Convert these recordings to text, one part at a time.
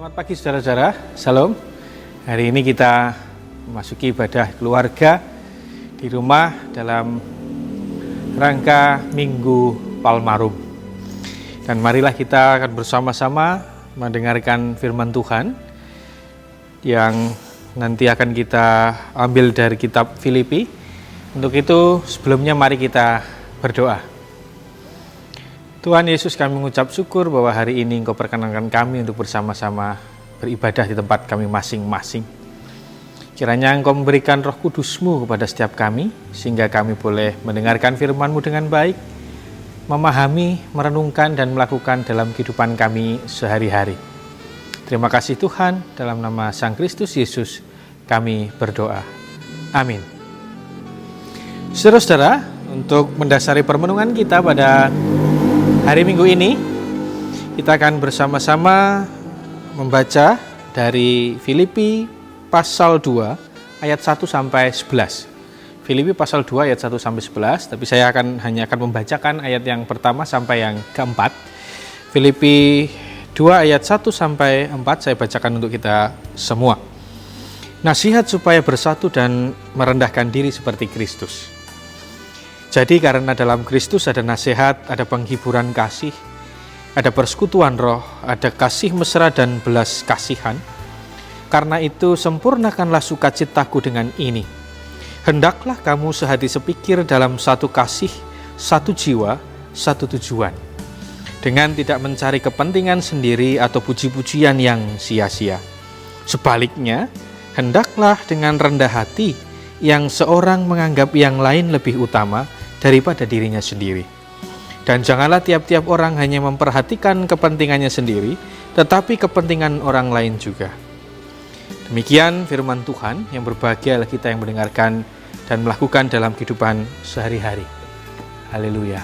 Selamat pagi saudara-saudara, Salam. Hari ini kita memasuki ibadah keluarga di rumah dalam rangka Minggu Palmarum. Dan marilah kita akan bersama-sama mendengarkan firman Tuhan yang nanti akan kita ambil dari kitab Filipi. Untuk itu sebelumnya mari kita berdoa. Tuhan Yesus, kami mengucap syukur bahwa hari ini Engkau perkenankan kami untuk bersama-sama beribadah di tempat kami masing-masing. Kiranya Engkau memberikan Roh Kudus-Mu kepada setiap kami, sehingga kami boleh mendengarkan firman-Mu dengan baik, memahami, merenungkan, dan melakukan dalam kehidupan kami sehari-hari. Terima kasih Tuhan, dalam nama Sang Kristus Yesus kami berdoa. Amin. Saudara-saudara, untuk mendasari permenungan kita pada hari Minggu ini, kita akan bersama-sama membaca dari Filipi pasal 2 ayat 1 sampai 11. Filipi pasal 2 ayat 1 sampai 11, tapi saya hanya akan membacakan ayat yang pertama sampai yang keempat. Filipi 2 ayat 1 sampai 4 saya bacakan untuk kita semua. Nasihat supaya bersatu dan merendahkan diri seperti Kristus. Jadi karena dalam Kristus ada nasihat, ada penghiburan kasih, ada persekutuan roh, ada kasih mesra dan belas kasihan. Karena itu sempurnakanlah sukacitaku dengan ini. Hendaklah kamu sehati sepikir dalam satu kasih, satu jiwa, satu tujuan. Dengan tidak mencari kepentingan sendiri atau puji-pujian yang sia-sia. Sebaliknya, hendaklah dengan rendah hati yang seorang menganggap yang lain lebih utama daripada dirinya sendiri. Dan janganlah tiap-tiap orang hanya memperhatikan kepentingannya sendiri, tetapi kepentingan orang lain juga. Demikian firman Tuhan, yang berbahagialah kita yang mendengarkan dan melakukan dalam kehidupan sehari-hari. Haleluya.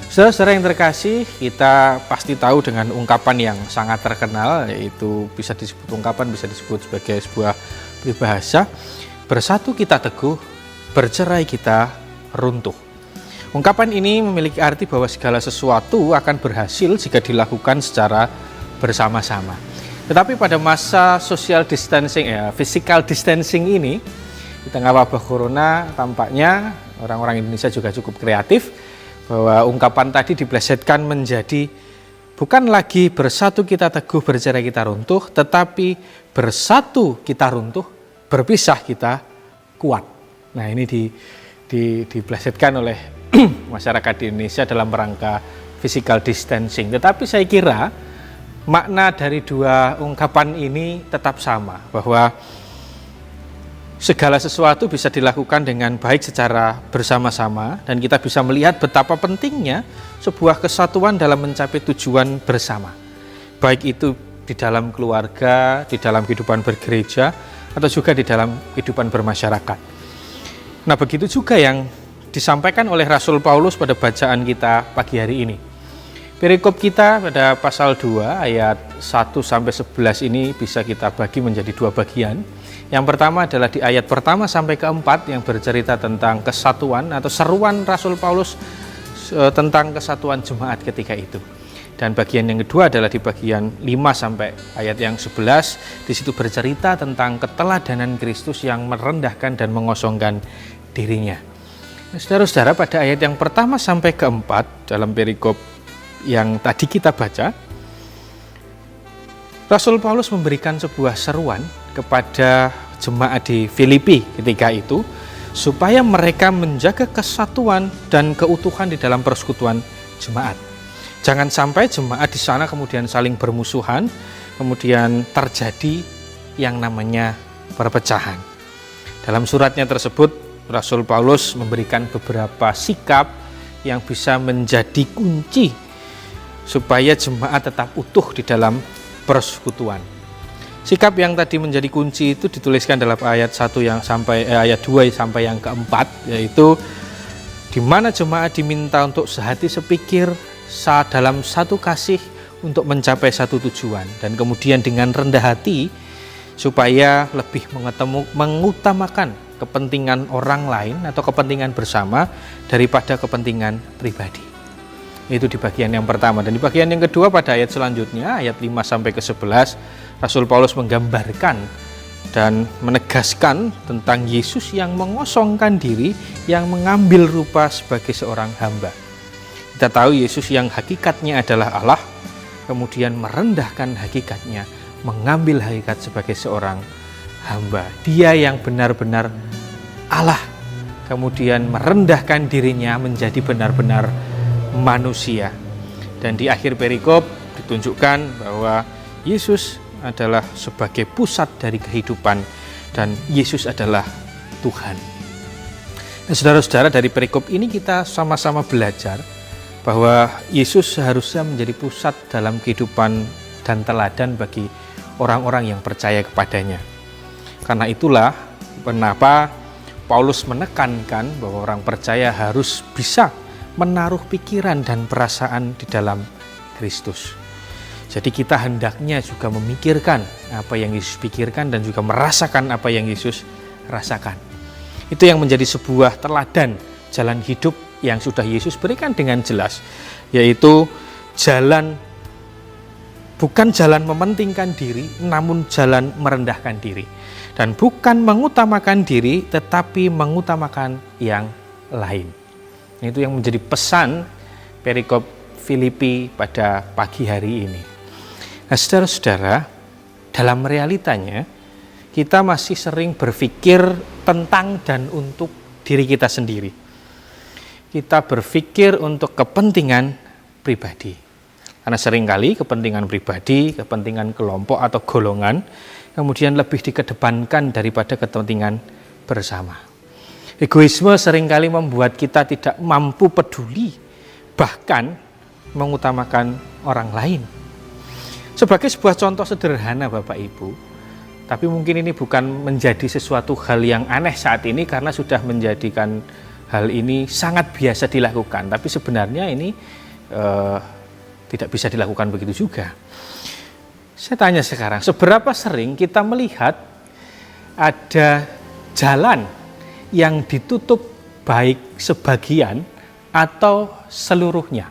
Saudara-saudara yang terkasih, kita pasti tahu dengan ungkapan yang sangat terkenal, yaitu bisa disebut ungkapan, bisa disebut sebagai sebuah peribahasa, bersatu kita teguh, bercerai kita runtuh. Ungkapan ini memiliki arti bahwa segala sesuatu akan berhasil jika dilakukan secara bersama-sama. Tetapi pada masa social distancing, physical distancing ini, di tengah wabah corona, tampaknya orang-orang Indonesia juga cukup kreatif, bahwa ungkapan tadi diplesetkan menjadi bukan lagi bersatu kita teguh, bercerai kita runtuh, tetapi bersatu kita runtuh, berpisah kita kuat. Nah, ini diplesetkan oleh masyarakat di Indonesia dalam rangka physical distancing. Tetapi saya kira makna dari dua ungkapan ini tetap sama, bahwa segala sesuatu bisa dilakukan dengan baik secara bersama-sama, dan kita bisa melihat betapa pentingnya sebuah kesatuan dalam mencapai tujuan bersama. Baik itu di dalam keluarga, di dalam kehidupan bergereja, atau juga di dalam kehidupan bermasyarakat. Nah, begitu juga yang disampaikan oleh Rasul Paulus pada bacaan kita pagi hari ini. Perikop kita pada pasal 2 ayat 1 sampai 11 ini bisa kita bagi menjadi dua bagian. Yang pertama adalah di ayat pertama sampai keempat yang bercerita tentang kesatuan atau seruan Rasul Paulus tentang kesatuan jemaat ketika itu. Dan bagian yang kedua adalah di bagian 5 sampai ayat yang 11. Di situ bercerita tentang keteladanan Kristus yang merendahkan dan mengosongkan dirinya. Saudara-saudara, pada ayat yang pertama sampai keempat dalam perikop yang tadi kita baca, Rasul Paulus memberikan sebuah seruan kepada jemaat di Filipi ketika itu, supaya mereka menjaga kesatuan dan keutuhan di dalam persekutuan jemaat. Jangan sampai jemaat di sana kemudian saling bermusuhan, kemudian terjadi yang namanya perpecahan. Dalam suratnya tersebut, Rasul Paulus memberikan beberapa sikap yang bisa menjadi kunci supaya jemaat tetap utuh di dalam persekutuan. Sikap yang tadi menjadi kunci itu dituliskan dalam ayat 1 yang sampai ayat 2 sampai yang keempat, yaitu di mana jemaat diminta untuk sehati sepikir dalam satu kasih untuk mencapai satu tujuan, dan kemudian dengan rendah hati supaya lebih mengutamakan kepentingan orang lain atau kepentingan bersama daripada kepentingan pribadi. Itu di bagian yang pertama. Dan di bagian yang kedua pada ayat selanjutnya, ayat 5 sampai ke 11, Rasul Paulus menggambarkan dan menegaskan tentang Yesus yang mengosongkan diri, yang mengambil rupa sebagai seorang hamba. Kita tahu Yesus yang hakikatnya adalah Allah, kemudian merendahkan hakikatnya, mengambil hakikat sebagai seorang hamba. Dia yang benar-benar Allah, kemudian merendahkan dirinya menjadi benar-benar manusia. Dan di akhir perikop ditunjukkan bahwa Yesus adalah sebagai pusat dari kehidupan dan Yesus adalah Tuhan. Nah, saudara-saudara, dari perikop ini kita sama-sama belajar bahwa Yesus seharusnya menjadi pusat dalam kehidupan dan teladan bagi orang-orang yang percaya kepadanya. Karena itulah kenapa Paulus menekankan bahwa orang percaya harus bisa menaruh pikiran dan perasaan di dalam Kristus. Jadi kita hendaknya juga memikirkan apa yang Yesus pikirkan dan juga merasakan apa yang Yesus rasakan. Itu yang menjadi sebuah teladan jalan hidup yang sudah Yesus berikan dengan jelas, yaitu jalan bukan jalan mementingkan diri, namun jalan merendahkan diri. Dan bukan mengutamakan diri, tetapi mengutamakan yang lain. Itu yang menjadi pesan perikop Filipi pada pagi hari ini. Nah, saudara-saudara, dalam realitanya kita masih sering berpikir tentang dan untuk diri kita sendiri. Kita berpikir untuk kepentingan pribadi. Karena seringkali kepentingan pribadi, kepentingan kelompok atau golongan kemudian lebih dikedepankan daripada kepentingan bersama. Egoisme seringkali membuat kita tidak mampu peduli, bahkan mengutamakan orang lain. Sebagai sebuah contoh sederhana Bapak Ibu, tapi mungkin ini bukan menjadi sesuatu hal yang aneh saat ini karena sudah menjadikan hal ini sangat biasa dilakukan. Tapi sebenarnya ini tidak bisa dilakukan begitu juga. Saya tanya sekarang, seberapa sering kita melihat ada jalan yang ditutup baik sebagian atau seluruhnya?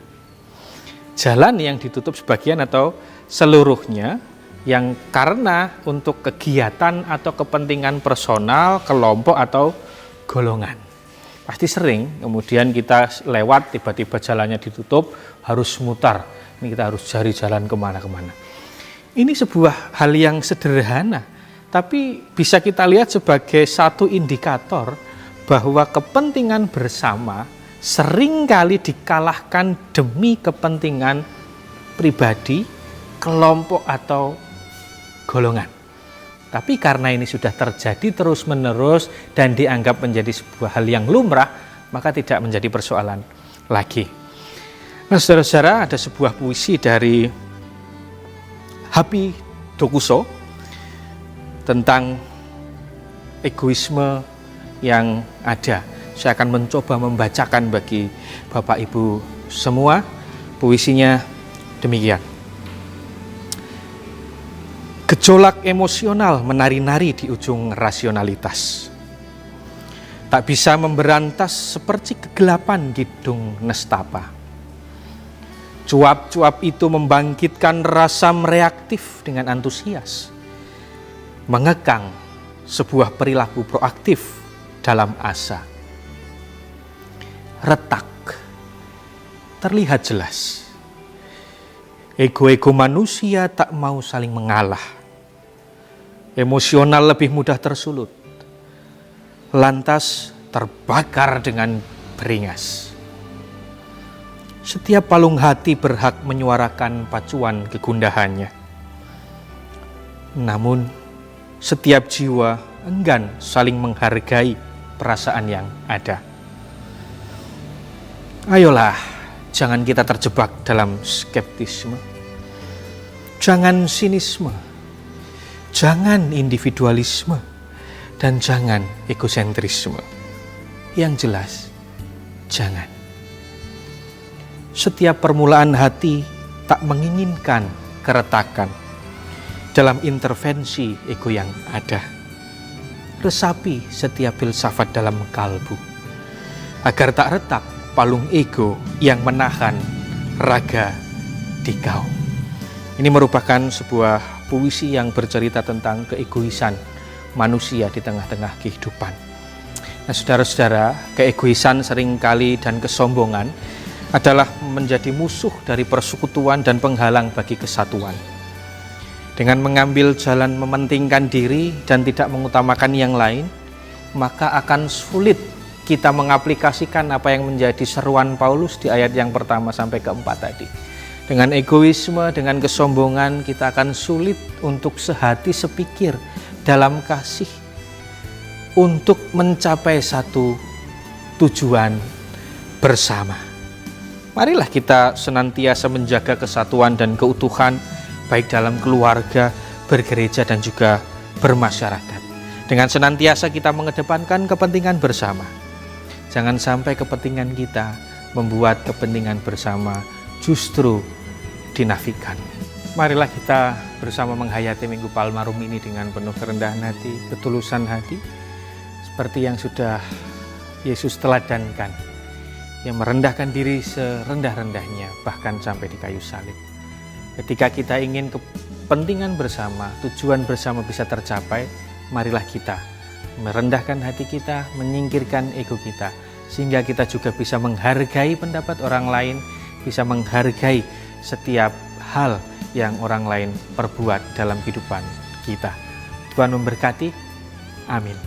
Jalan yang ditutup sebagian atau seluruhnya yang karena untuk kegiatan atau kepentingan personal, kelompok atau golongan. Pasti sering kemudian kita lewat tiba-tiba jalannya ditutup, harus mutar. Ini kita harus cari jalan kemana-kemana. Ini sebuah hal yang sederhana, tapi bisa kita lihat sebagai satu indikator bahwa kepentingan bersama seringkali dikalahkan demi kepentingan pribadi, kelompok atau golongan. Tapi karena ini sudah terjadi terus-menerus dan dianggap menjadi sebuah hal yang lumrah, maka tidak menjadi persoalan lagi. Nah, saudara-saudara, ada sebuah puisi dari Happy Dokuso tentang egoisme yang ada. Saya akan mencoba membacakan bagi Bapak Ibu semua. Puisinya demikian. Gejolak emosional menari-nari di ujung rasionalitas. Tak bisa memberantas seperti kegelapan Kidung Nestapa. Cuap-cuap itu membangkitkan rasa reaktif dengan antusias. Mengekang sebuah perilaku proaktif dalam asa. Retak terlihat jelas. Ego-ego manusia tak mau saling mengalah. Emosional lebih mudah tersulut. Lantas terbakar dengan beringas. Setiap palung hati berhak menyuarakan pacuan kegundahannya. Namun, setiap jiwa enggan saling menghargai perasaan yang ada. Ayolah, jangan kita terjebak dalam skeptisme. Jangan sinisme. Jangan individualisme. Dan jangan egosentrisme. Yang jelas, jangan. Setiap permulaan hati tak menginginkan keretakan dalam intervensi ego yang ada. Resapi setiap filsafat dalam kalbu, agar tak retak palung ego yang menahan raga dikau. Ini merupakan sebuah puisi yang bercerita tentang keegoisan manusia di tengah-tengah kehidupan. Nah, saudara-saudara, keegoisan seringkali dan kesombongan adalah menjadi musuh dari persekutuan dan penghalang bagi kesatuan. Dengan mengambil jalan mementingkan diri dan tidak mengutamakan yang lain, maka akan sulit kita mengaplikasikan apa yang menjadi seruan Paulus di ayat yang pertama sampai keempat tadi. Dengan egoisme, dengan kesombongan, kita akan sulit untuk sehati sepikir dalam kasih untuk mencapai satu tujuan bersama. Marilah kita senantiasa menjaga kesatuan dan keutuhan baik dalam keluarga, bergereja, dan juga bermasyarakat. Dengan senantiasa kita mengedepankan kepentingan bersama. Jangan sampai kepentingan kita membuat kepentingan bersama justru dinafikan. Marilah kita bersama menghayati Minggu Palmarum ini dengan penuh kerendahan hati, ketulusan hati, seperti yang sudah Yesus teladankan, yang merendahkan diri serendah-rendahnya, bahkan sampai di kayu salib. Ketika kita ingin kepentingan bersama, tujuan bersama bisa tercapai, marilah kita merendahkan hati kita, menyingkirkan ego kita, sehingga kita juga bisa menghargai pendapat orang lain, bisa menghargai setiap hal yang orang lain perbuat dalam kehidupan kita. Tuhan memberkati. Amin.